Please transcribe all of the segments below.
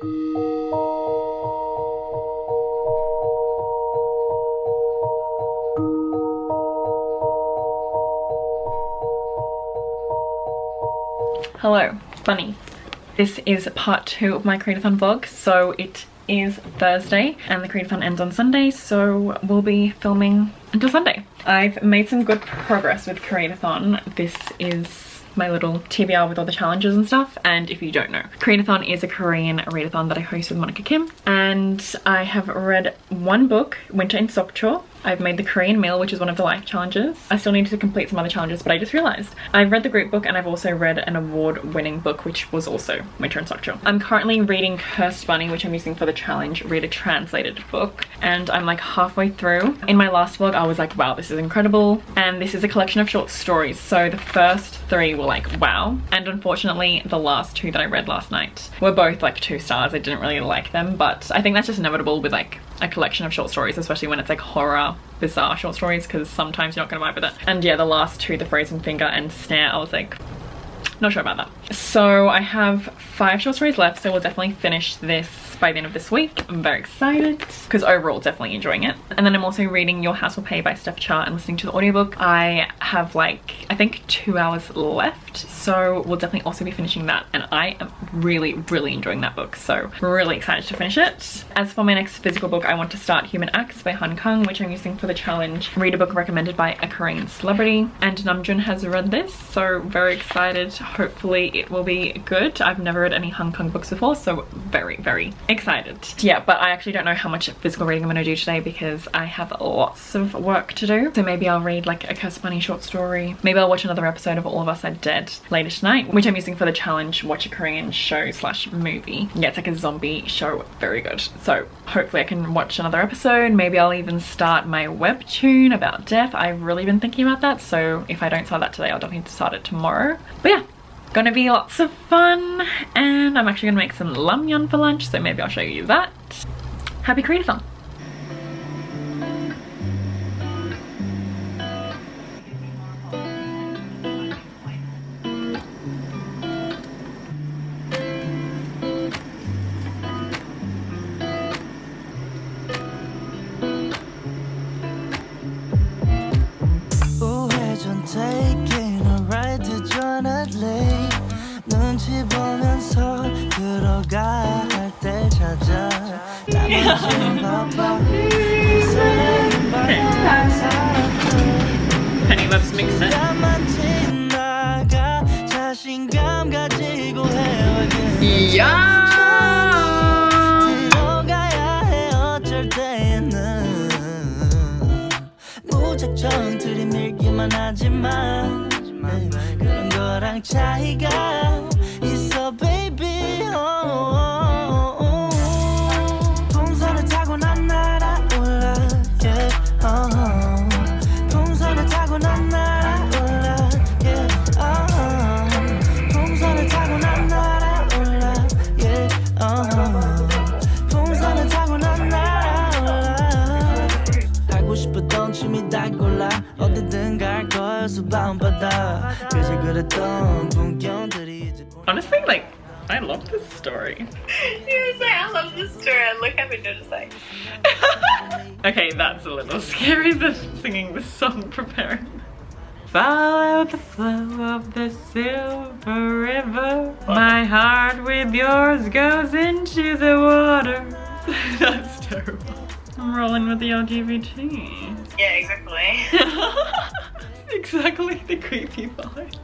Hello, bunny. This is part 2 of my Koreathon vlog. So it is Thursday and the Koreathon ends on Sunday, so we'll be filming until Sunday. I've made some good progress with Koreathon. This is my little TBR with all the challenges and stuff. And if you don't know, Koreathon is a Korean readathon that I host with Monica Kim, and I have read one book, Winter in Sokcho. I've made the Korean meal, which is one of the life challenges. I still need to complete some other challenges, but I just realized I've read the group book and I've also read an award-winning book, which was also Winter in Sokcho. I'm currently reading Cursed Bunny, which I'm using for the challenge, read a translated book, and I'm like halfway through. In my last vlog, I was like, wow, this is incredible. And this is a collection of short stories. So the first 3 were like, wow. And unfortunately, the last 2 that I read last night were both like 2 stars. I didn't really like them, but I think that's just inevitable with like a collection of short stories, especially when it's like horror, bizarre short stories, because sometimes you're not gonna vibe with it. And yeah, the last 2, The Frozen Finger and Snare, I was like, not sure about that. So I have 5 short stories left, so we'll definitely finish this by the end of this week. I'm very excited because overall definitely enjoying it. And then I'm also reading Your House Will Pay by Steph Cha and listening to the audiobook. I have like, I think 2 hours left, so we'll definitely also be finishing that, and I am really enjoying that book, so really excited to finish it. As for my next physical book, I want to start Human Acts by Han Kang, which I'm using for the challenge. Read a book recommended by a Korean celebrity, and Namjoon has read this, so very excited. Hopefully it will be good. I've never read any Han Kang books before, so very excited. Yeah, but I actually don't know how much physical reading I'm going to do today because I have lots of work to do. So maybe I'll read like a Cursed Bunny short story. Maybe I'll watch another episode of All of Us Are Dead later tonight, which I'm using for the challenge, watch a Korean show / movie. Yeah, it's like a zombie show, very good. So hopefully I can watch another episode. Maybe I'll even start my webtoon about death. I've really been thinking about that, so if I don't start that today, I'll definitely start it tomorrow. But yeah, gonna be lots of fun, and I'm actually gonna make some ramyeon for lunch, so maybe I'll show you that. Happy Koreathon! Taking a ride to Jonathan 눈치 보면서 들어갈 때 찾아 나머지는 바빠 Penny loves mixing. 나가 자신감 가지고 헤어진 들어가야 해 어쩔 때는 무작정 들이밀기만 하지만 그런 거랑 차이가 있어 baby 동선을 타고 난 날아올라 yeah 동선을 타고 난 날아올라 yeah 동선을 타고 난 날아올라 yeah 동선을 타고 난 날아올라 하고 싶었던 춤이 다 골라 어디든 갈 걸 수반받아 그저 그랬던 풍경들이 이제 Honestly, like, I love this story. You say I love this story and look at me just like Okay, that's a little scary, the singing this song preparing. Follow the flow of the silver river. My heart with yours goes into the water. That's terrible. I'm rolling with the LGBT. yeah, exactly. Exactly the creepy vibe.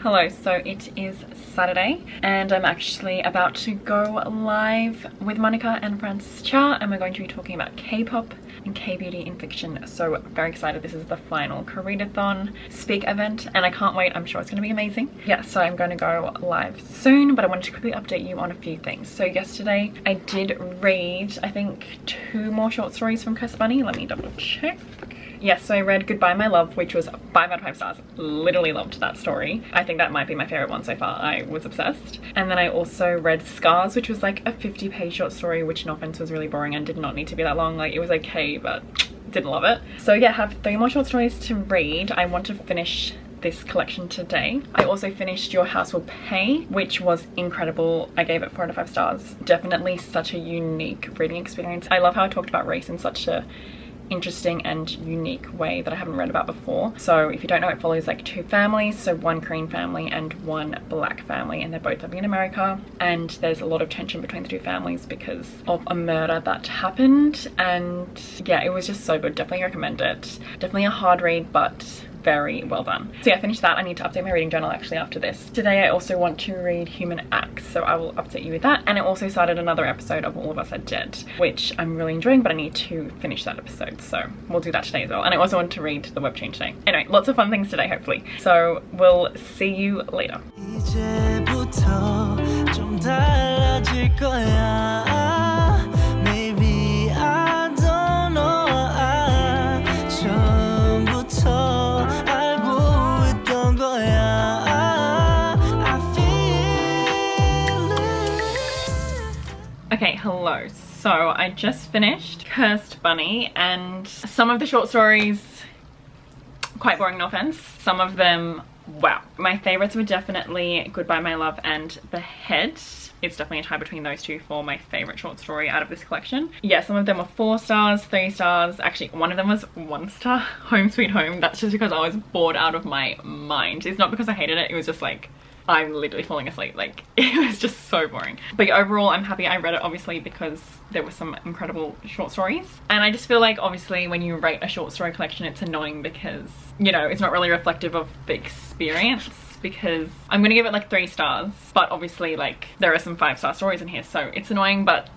Hello, so it is Saturday and I'm actually about to go live with Monica and Francis Cha, and we're going to be talking about K-pop and K-beauty in fiction. So very excited. This is the final Koreathon speak event and I can't wait. I'm sure it's going to be amazing. Yeah, so I'm going to go live soon, but I wanted to quickly update you on a few things. So yesterday I did read, I think, 2 more short stories from Cursed Bunny. Let me double check. Yes, so I read Goodbye My Love, which was 5 out of 5 stars. Literally loved that story. I think that might be my favorite one so far. I was obsessed. And then I also read Scars, which was like a 50-page short story, which no offense was really boring and did not need to be that long. Like, it was okay, but didn't love it. So yeah, I have 3 more short stories to read. I want to finish this collection today. I also finished Your House Will Pay, which was incredible. I gave it 4 out of 5 stars. Definitely such a unique reading experience. I love how I talked about race in such a interesting and unique way that I haven't read about before. So if you don't know, it follows like 2 families, so 1 Korean family and 1 black family, and they're both living in America, and there's a lot of tension between the 2 families because of a murder that happened. And yeah, it was just so good. Definitely recommend it. Definitely a hard read, but very well done. So yeah, I finished that. I need to update my reading journal actually after this. Today I also want to read Human Acts, so I will update you with that. And I also started another episode of All of Us Are Dead, which I'm really enjoying, but I need to finish that episode, so we'll do that today as well. And I also want to read the webtoon today. Anyway, lots of fun things today hopefully. So we'll see you later. 이제부터 좀 달라질 거야. Maybe I don't know. 처음부터 알고 있던 거야. I feel it. Okay, hello. So I just finished Cursed Bunny, and some of the short stories, quite boring, no offense. Some of them, wow. My favorites were definitely Goodbye My Love and The Head. It's definitely a tie between those 2 for my favorite short story out of this collection. Yeah, some of them were 4 stars, 3 stars. Actually, one of them was 1 star, Home Sweet Home. That's just because I was bored out of my mind. It's not because I hated it. It was just like, I'm literally falling asleep. Like, it was just so boring. But yeah, overall, I'm happy I read it, obviously, because there were some incredible short stories. And I just feel like, obviously, when you rate a short story collection, it's annoying because, you know, it's not really reflective of the experience, because I'm gonna give it like 3 stars, but obviously, like, there are some 5-star stories in here, so it's annoying, but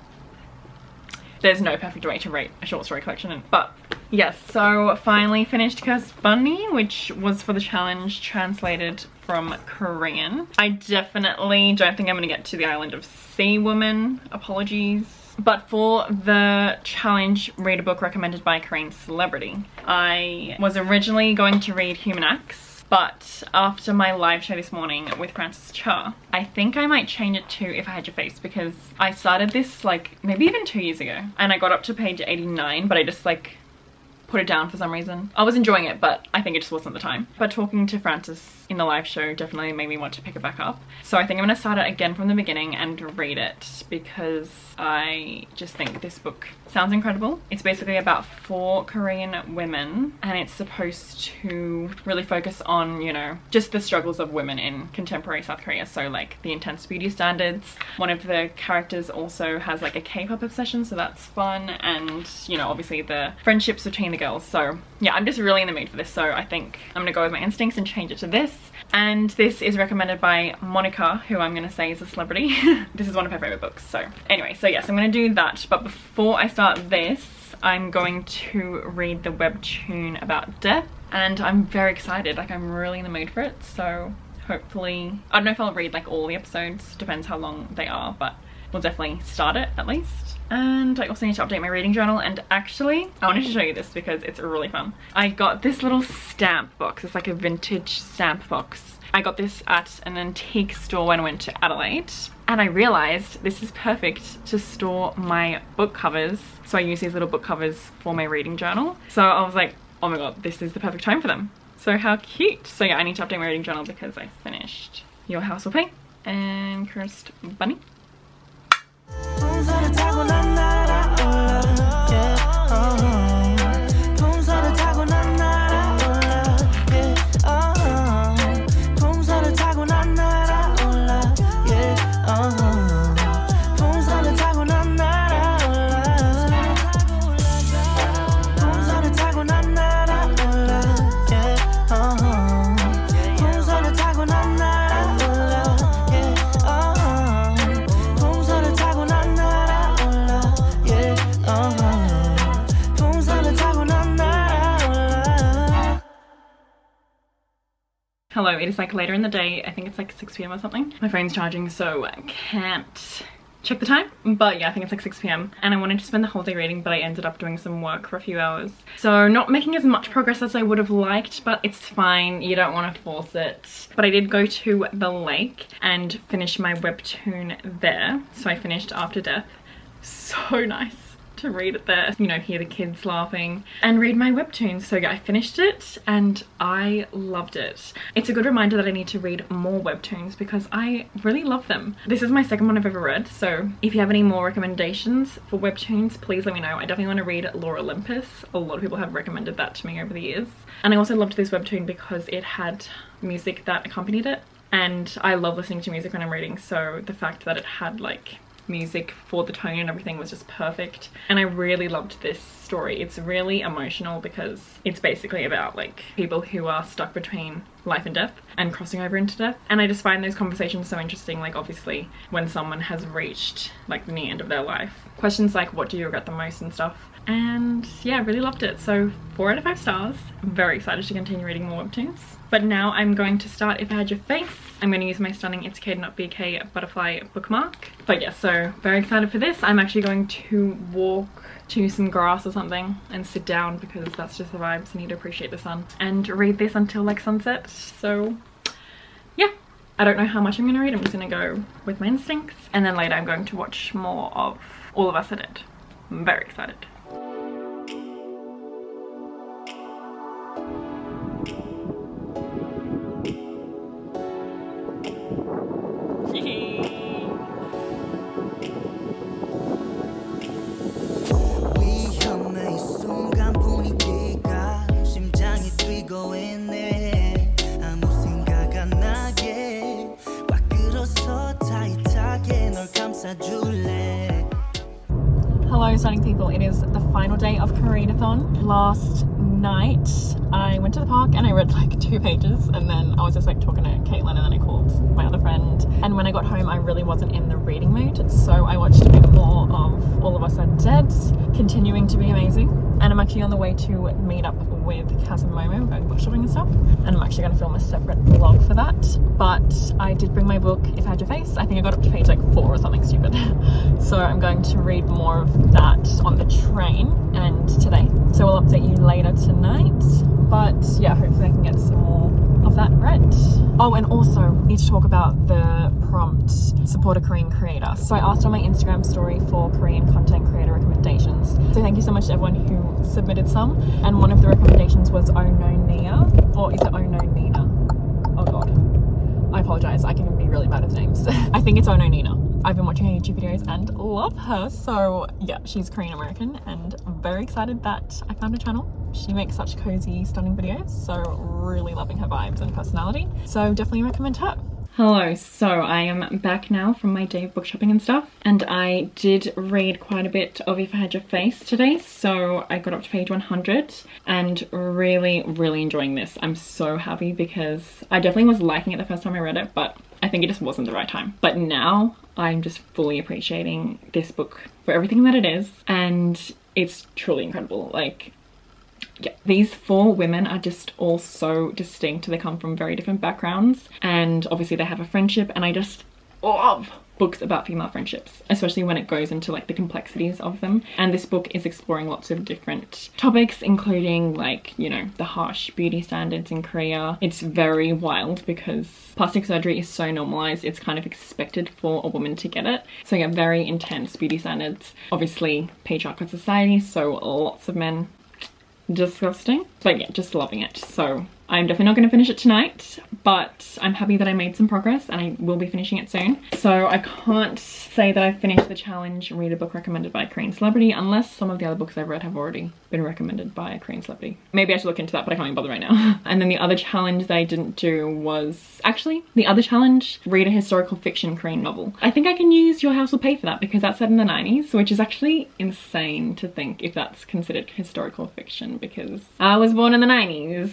there's no perfect way to rate a short story collection. But yes, so finally finished Cursed Bunny, which was for the challenge translated from Korean. I definitely don't think I'm gonna get to the island of Sea Woman, apologies. But for the challenge, read a book recommended by a Korean celebrity. I was originally going to read Human Acts, but after my live show this morning with Francis Cha, I think I might change it to If I Had Your Face, because I started this like maybe even 2 years ago, and I got up to page 89, but I just like put it down for some reason. I was enjoying it, but I think it just wasn't the time. But talking to Francis in the live show definitely made me want to pick it back up. So I think I'm gonna start it again from the beginning and read it, because I just think this book sounds incredible. It's basically about 4 Korean women, and it's supposed to really focus on, you know, just the struggles of women in contemporary South Korea. So like the intense beauty standards. One of the characters also has like a K-pop obsession, so that's fun. And, you know, obviously the friendships between the girls. So yeah, I'm just really in the mood for this. So I think I'm gonna go with my instincts and change it to this. And this is recommended by Monica, who I'm gonna say is a celebrity. This is one of her favorite books. So anyway, so yes, I'm gonna do that. But before I start this, I'm going to read the webtoon about death, and I'm very excited. Like, I'm really in the mood for it. So hopefully, I don't know if I'll read like all the episodes, depends how long they are, but we'll definitely start it at least. And I also need to update my reading journal, and actually I wanted to show you this because it's really fun. I got this little stamp box. It's like a vintage stamp box. I got this at an antique store when I went to Adelaide, and I realized this is perfect to store my book covers. So I use these little book covers for my reading journal. So I was like, oh my god, this is the perfect time for them. So how cute. So yeah, I need to update my reading journal because I finished Your House Will Pay and Cursed Bunny. Hello, it is like later in the day. I think it's like 6 p.m. or something. My phone's charging, so I can't check the time. But yeah, I think it's like 6 p.m. and I wanted to spend the whole day reading, but I ended up doing some work for a few hours. So not making as much progress as I would have liked, but it's fine. You don't want to force it. But I did go to the lake and finish my webtoon there. So I finished After Death. So nice to read it there, you know, hear the kids laughing and read my webtoons. So yeah, I finished it and I loved it. It's a good reminder that I need to read more webtoons because I really love them. This is my second one I've ever read, so if you have any more recommendations for webtoons, please let me know. I definitely want to read Lore Olympus. A lot of people have recommended that to me over the years. And I also loved this webtoon because it had music that accompanied it. And I love listening to music when I'm reading, so the fact that it had like music for the tone and everything was just perfect. And I really loved this story. It's really emotional because it's basically about like people who are stuck between life and death and crossing over into death. And I just find those conversations so interesting, like obviously when someone has reached like the near end of their life. Questions like what do you regret the most and stuff. And yeah, I really loved it. So 4 out of 5 stars. I'm very excited to continue reading more webtoons. But now I'm going to start If I Had Your Face. I'm going to use my stunning It's Okay to Not Be Okay butterfly bookmark. But yeah, so very excited for this. I'm actually going to walk to some grass or something and sit down because that's just the vibes. I need to appreciate the sun and read this until like sunset. So yeah, I don't know how much I'm going to read. I'm just going to go with my instincts. And then later I'm going to watch more of All of Us Are Dead. I'm very excited. 위험해 이 순간 분위기가 심장이 뛰고 있네 아무 생각 안 나게 꽉 끌어서 타이트하게 널 감싸줄래. Hello stunning people, it is the final day of Koreathon. Last night I went to the park and I read like 2 pages and then I was just like talking to Caitlin and then I called my other friend, and when I got home I really wasn't in the reading mood, so I watched a bit more of All of Us Are Dead, continuing to be amazing. And I'm actually on the way to meet up with Kaz and Momo, going book shopping and stuff, and I'm actually going to film a separate vlog for that. But I did bring my book If I Had Your Face. I think I got up to page like 4 or something stupid. So I'm going to read more of that on the train and today, so I'll update you later tonight. But yeah, hopefully I can get some more of that read. Oh, and also need to talk about the prompt support a Korean creator. So I asked on my Instagram story for Korean content creator recommendations. So thank you so much to everyone who submitted some. And one of the recommendations was Oh No Nia, or is it Oh No Nina? Oh god, I apologize. I can be really bad with names. I think it's Oh No Nina. I've been watching her YouTube videos and love her. So yeah, she's Korean American and I'm very excited that I found her channel. She makes such cozy, stunning videos, so really loving her vibes and personality. So definitely recommend her. Hello, so I am back now from my day of book shopping and stuff, and I did read quite a bit of If I Had Your Face today, so I got up to page 100 and really enjoying this. I'm so happy because I definitely was liking it the first time I read it, but I think it just wasn't the right time. But now I'm just fully appreciating this book for everything that it is, and it's truly incredible. Like, yeah, these 4 women are just all so distinct. They come from very different backgrounds and obviously they have a friendship, and I just love books about female friendships, especially when it goes into like the complexities of them. And this book is exploring lots of different topics, including like, you know, the harsh beauty standards in Korea. It's very wild because plastic surgery is so normalized, it's kind of expected for a woman to get it. So yeah, very intense beauty standards. Obviously patriarchal society, so lots of men. Disgusting, but yeah, just loving it. So I'm definitely not going to finish it tonight, but I'm happy that I made some progress and I will be finishing it soon. So I can't say that I've finished the challenge read a book recommended by a Korean celebrity unless some of the other books I've read have already been recommended by a Korean celebrity. Maybe I should look into that, but I can't even bother right now. And then the other challenge that I didn't do was actually the other challenge, read a historical fiction Korean novel. I think I can use Your House Will Pay for that because that's set in the 90s, which is actually insane to think if that's considered historical fiction because I was born in the 90s.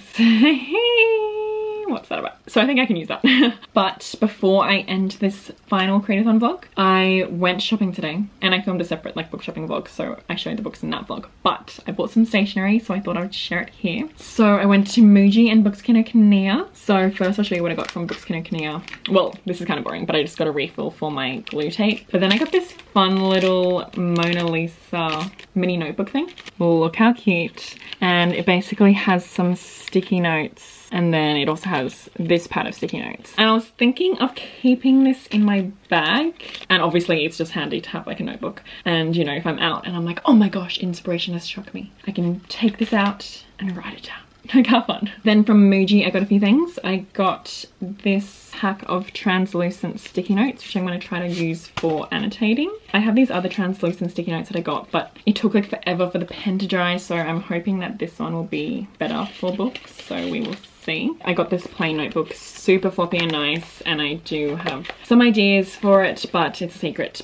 What's that about? So I think I can use that. But before I end this final Koreathon vlog, I went shopping today and I filmed a separate like book shopping vlog, so I showed the books in that vlog. But I bought some stationery, so I thought I would share it here. So I went to Muji and Korea. So first I'll show you what I got from Korea. Well, this is kind of boring, but I just got a refill for my glue tape. But then I got this fun little Mona Lisa mini notebook thing. Look how cute. And it basically has some sticky notes And then it also has this pad of sticky notes. And I was thinking of keeping this in my bag. And obviously it's just handy to have like a notebook. And you know, if I'm out and I'm like, oh my gosh, inspiration has struck me, I can take this out and write it down. Like, how fun. Then from Muji, I got a few things. I got this pack of translucent sticky notes, which I'm going to try to use for annotating. I have these other translucent sticky notes that I got, but it took like forever for the pen to dry, so I'm hoping that this one will be better for books, so we will see. I got this plain notebook, super floppy and nice, and I do have some ideas for it, but it's a secret.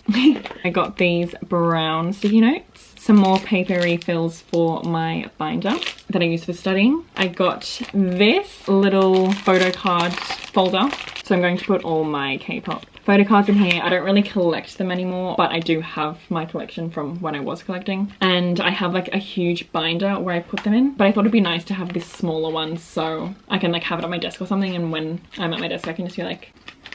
I got these brown sticky notes, some more paper refills for my binder that I use for studying. I got this little photo card folder, so I'm going to put all my K-pop photo cards in here. I don't really collect them anymore, but I do have my collection from when I was collecting. And I have like a huge binder where I put them in, but I thought it'd be nice to have this smaller one so I can like have it on my desk or something, and when I'm at my desk I can just be like,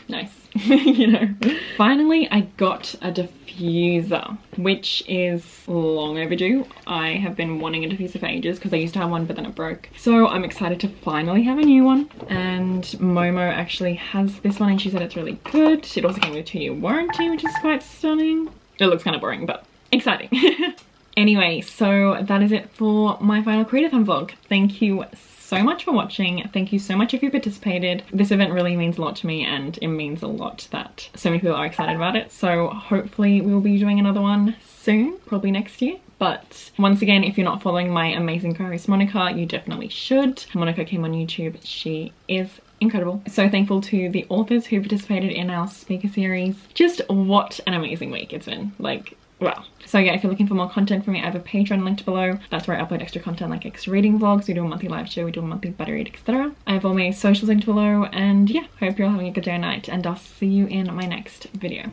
nice. You know. Finally, I got a diffuser, which is long overdue. I have been wanting a diffuser for ages because I used to have one but then it broke. So I'm excited to finally have a new one. And Momo actually has this one and she said it's really good. It also came with a 2-year warranty, which is quite stunning. It looks kind of boring, but exciting. Anyway, so that is it for my final Koreathon vlog. Thank you so much for watching. Thank you so much if you participated. This event really means a lot to me, and it means a lot that so many people are excited about it. So hopefully we'll be doing another one soon, probably next year. But once again, if you're not following my amazing co-host Monica, you definitely should. Monica came on YouTube. She is incredible. So thankful to the authors who participated in our speaker series. Just what an amazing week it's been. Like, wow. So yeah, if you're looking for more content from me, I have a Patreon linked below. That's where I upload extra content like extra reading vlogs, we do a monthly live show, we do a monthly buddy read, etc. I have all my socials linked below, and yeah, hope you're all having a good day or night, and I'll see you in my next video.